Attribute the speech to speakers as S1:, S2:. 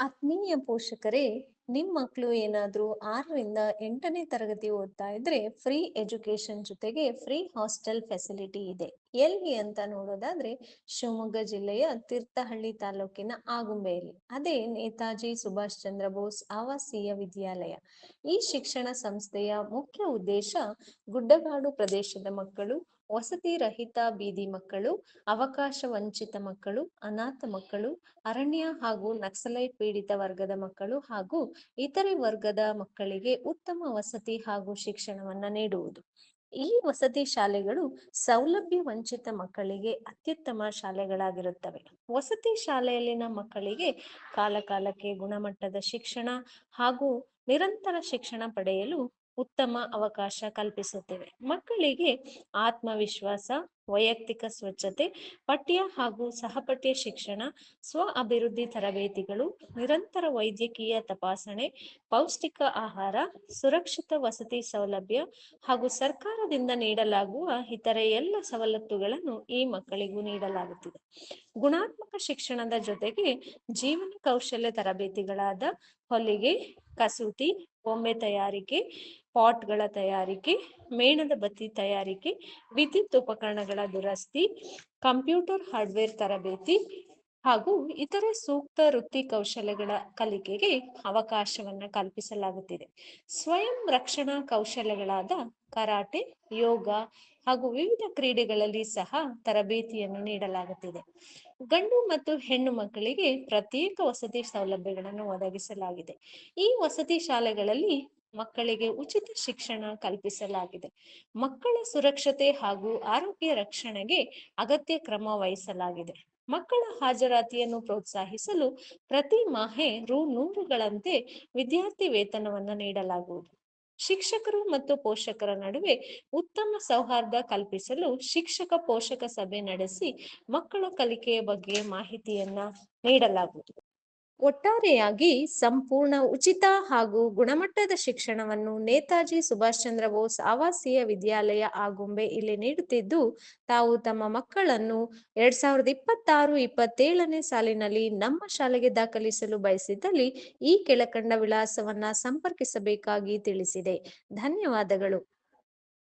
S1: ಆತ್ಮೀಯ ಪೋಷಕರೇ, ನಿಮ್ಮ ಮಕ್ಕಳು ಏನಾದರೂ 6ರಿಂದ 8ನೇ ತರಗತಿ ಓದ್ತಾ ಇದ್ರೆ ಫ್ರೀ ಎಜುಕೇಶನ್ ಜೊತೆಗೆ ಫ್ರೀ ಹಾಸ್ಟೆಲ್ ಫೆಸಿಲಿಟಿ ಇದೆ. ಎಲ್ಲಿ ಅಂತ ನೋಡೋದಾದ್ರೆ ಶಿವಮೊಗ್ಗ ಜಿಲ್ಲೆಯ ತೀರ್ಥಹಳ್ಳಿ ತಾಲೂಕಿನ ಆಗುಂಬೆಯಲ್ಲಿ. ಅದೇ ನೇತಾಜಿ ಸುಭಾಷ್ ಚಂದ್ರ ಬೋಸ್ ಆವಾಸೀಯ ವಿದ್ಯಾಲಯ. ಈ ಶಿಕ್ಷಣ ಸಂಸ್ಥೆಯ ಮುಖ್ಯ ಉದ್ದೇಶ ಗುಡ್ಡಗಾಡು ಪ್ರದೇಶದ ಮಕ್ಕಳು, ವಸತಿ ರಹಿತ ಬೀದಿ ಮಕ್ಕಳು, ಅವಕಾಶ ವಂಚಿತ ಮಕ್ಕಳು, ಅನಾಥ ಮಕ್ಕಳು, ಅರಣ್ಯ ಹಾಗೂ ನಕ್ಸಲೈಟ್ ಪೀಡಿತ ವರ್ಗದ ಮಕ್ಕಳು ಹಾಗೂ ಇತರೆ ವರ್ಗದ ಮಕ್ಕಳಿಗೆ ಉತ್ತಮ ವಸತಿ ಹಾಗೂ ಶಿಕ್ಷಣವನ್ನ ನೀಡುವುದು. ಈ ವಸತಿ ಶಾಲೆಗಳು ಸೌಲಭ್ಯ ವಂಚಿತ ಮಕ್ಕಳಿಗೆ ಅತ್ಯುತ್ತಮ ಶಾಲೆಗಳಾಗಿರುತ್ತವೆ. ವಸತಿ ಶಾಲೆಯಲ್ಲಿನ ಮಕ್ಕಳಿಗೆ ಕಾಲಕಾಲಕ್ಕೆ ಗುಣಮಟ್ಟದ ಶಿಕ್ಷಣ ಹಾಗೂ ನಿರಂತರ ಶಿಕ್ಷಣ ಪಡೆಯಲು ಉತ್ತಮ ಅವಕಾಶ ಕಲ್ಪಿಸುತ್ತೇವೆ. ಮಕ್ಕಳಿಗೆ ಆತ್ಮವಿಶ್ವಾಸ, ವೈಯಕ್ತಿಕ ಸ್ವಚ್ಛತೆ, ಪಠ್ಯ ಹಾಗೂ ಸಹಪಠ್ಯ ಶಿಕ್ಷಣ, ಸ್ವ ಅಭಿವೃದ್ಧಿ ತರಬೇತಿಗಳು, ನಿರಂತರ ವೈದ್ಯಕೀಯ ತಪಾಸಣೆ, ಪೌಷ್ಟಿಕ ಆಹಾರ, ಸುರಕ್ಷಿತ ವಸತಿ ಸೌಲಭ್ಯ ಹಾಗೂ ಸರ್ಕಾರದಿಂದ ನೀಡಲಾಗುವ ಇತರೆ ಎಲ್ಲ ಸವಲತ್ತುಗಳನ್ನು ಈ ಮಕ್ಕಳಿಗೂ ನೀಡಲಾಗುತ್ತಿದೆ. ಗುಣಾತ್ಮಕ ಶಿಕ್ಷಣದ ಜೊತೆಗೆ ಜೀವನ ಕೌಶಲ್ಯ ತರಬೇತಿಗಳಾದ ಹೊಲಿಗೆ, ಕಸೂತಿ, ಬೊಂಬೆ ತಯಾರಿಕೆ, ಪಾಟ್ಗಳ ತಯಾರಿಕೆ, ಮೇಣದ ಬತ್ತಿ ತಯಾರಿಕೆ, ವಿದ್ಯುತ್ ಉಪಕರಣಗಳ ದುರಸ್ತಿ, ಕಂಪ್ಯೂಟರ್ ಹಾರ್ಡ್ವೇರ್ ತರಬೇತಿ ಹಾಗೂ ಇತರೆ ಸೂಕ್ತ ವೃತ್ತಿ ಕೌಶಲ್ಯಗಳ ಕಲಿಕೆಗೆ ಅವಕಾಶವನ್ನು ಕಲ್ಪಿಸಲಾಗುತ್ತಿದೆ. ಸ್ವಯಂ ರಕ್ಷಣಾ ಕೌಶಲ್ಯಗಳಾದ ಕರಾಟೆ, ಯೋಗ ಹಾಗೂ ವಿವಿಧ ಕ್ರೀಡೆಗಳಲ್ಲಿ ಸಹ ತರಬೇತಿಯನ್ನು ನೀಡಲಾಗುತ್ತಿದೆ. ಗಂಡು ಮತ್ತು ಹೆಣ್ಣು ಮಕ್ಕಳಿಗೆ ಪ್ರತ್ಯೇಕ ವಸತಿ ಸೌಲಭ್ಯಗಳನ್ನು ಒದಗಿಸಲಾಗಿದೆ. ಈ ವಸತಿ ಶಾಲೆಗಳಲ್ಲಿ ಮಕ್ಕಳಿಗೆ ಉಚಿತ ಶಿಕ್ಷಣ ಕಲ್ಪಿಸಲಾಗಿದೆ. ಮಕ್ಕಳ ಸುರಕ್ಷತೆ ಹಾಗೂ ಆರೋಗ್ಯ ರಕ್ಷಣೆಗೆ ಅಗತ್ಯ ಕ್ರಮ ವಹಿಸಲಾಗಿದೆ. ಮಕ್ಕಳ ಹಾಜರಾತಿಯನ್ನು ಪ್ರೋತ್ಸಾಹಿಸಲು ಪ್ರತಿ ಮಾಹೆ ರೂ. 100ಗಳಂತೆ ವಿದ್ಯಾರ್ಥಿ ವೇತನವನ್ನು ನೀಡಲಾಗುವುದು. ಶಿಕ್ಷಕರು ಮತ್ತು ಪೋಷಕರ ನಡುವೆ ಉತ್ತಮ ಸೌಹಾರ್ದ ಕಲ್ಪಿಸಲು ಶಿಕ್ಷಕ ಪೋಷಕ ಸಭೆ ನಡೆಸಿ ಮಕ್ಕಳ ಕಲಿಕೆಯ ಬಗ್ಗೆ ಮಾಹಿತಿಯನ್ನ ನೀಡಲಾಗುವುದು. ಒಟ್ಟಾರೆಯಾಗಿ ಸಂಪೂರ್ಣ ಉಚಿತ ಹಾಗೂ ಗುಣಮಟ್ಟದ ಶಿಕ್ಷಣವನ್ನು ನೇತಾಜಿ ಸುಭಾಷ್ ಚಂದ್ರ ಬೋಸ್ ಆವಾಸೀಯ ವಿದ್ಯಾಲಯ ಆಗುಂಬೆ ಇಲ್ಲಿ ನೀಡುತ್ತಿದ್ದು, ತಾವು ತಮ್ಮ ಮಕ್ಕಳನ್ನು 2026-27ನೇ ಸಾಲಿನಲ್ಲಿ ನಮ್ಮ ಶಾಲೆಗೆ ದಾಖಲಿಸಲು ಬಯಸಿದ್ದಲ್ಲಿ ಈ ಕೆಳಕಂಡ ವಿಳಾಸವನ್ನ ಸಂಪರ್ಕಿಸಬೇಕಾಗಿ ತಿಳಿಸಿದೆ. ಧನ್ಯವಾದಗಳು.